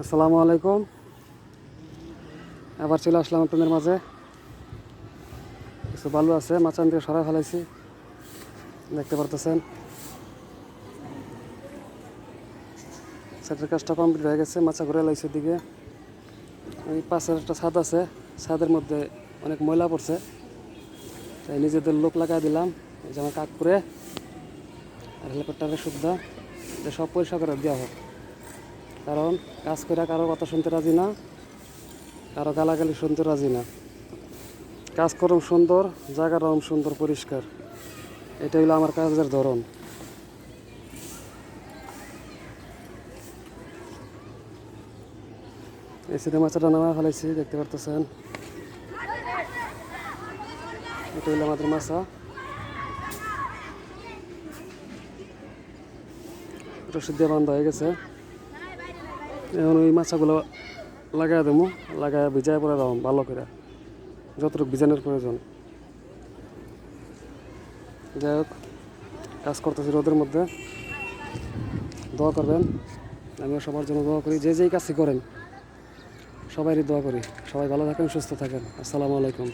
আসসালামু আলাইকুম। আবার চলে আসলাম আপনাদের মাঝে। কিছু বালু আছে, মাচান দিয়ে সরাই ফেলাইছি, দেখতে পারতেছেন। ছাদের কাজটা কমপ্লিট হয়ে গেছে, মাচা ঘুরে লাইছে দিকে। ওই পাশের একটা ছাদ আছে, ছাদের মধ্যে অনেক ময়লা পড়ছে, তাই নিজেদের লোক লাগাই দিলাম। এই যে আমার কাকপুরে আর হেলিকপ্টারের সুবিধা, যে সব পরিষ্কার করে দেওয়া হোক। কারণ কাজ করে কারো কথা শুনতে রাজি না, কারো গালাগালি শুনতে রাজি না। কাজ করুন সুন্দর, জায়গা রকম সুন্দর পরিষ্কার, এটা হলো আমার কাজের ধরন। এই সিধে মাছটা নামা ফেলাইছি, দেখতে পারতেছেন। এটা হলো আমাদের মাছা, রশিদ দিয়ে বান্ধা হয়ে গেছে। এখন ওই মাছাগুলো লাগাই দেবো, লাগাই ভিজাই পরে দাম ভালো করে, যতটুকু ভিজানোর প্রয়োজন। যাই হোক, কাজ করতেছি রোদের মধ্যে, দোয়া করবেন। আমিও সবার জন্য দোয়া করি, যে যেই কাজই করেন সবাইরই দোয়া করি। সবাই ভালো থাকেন, সুস্থ থাকেন। আসসালামু আলাইকুম।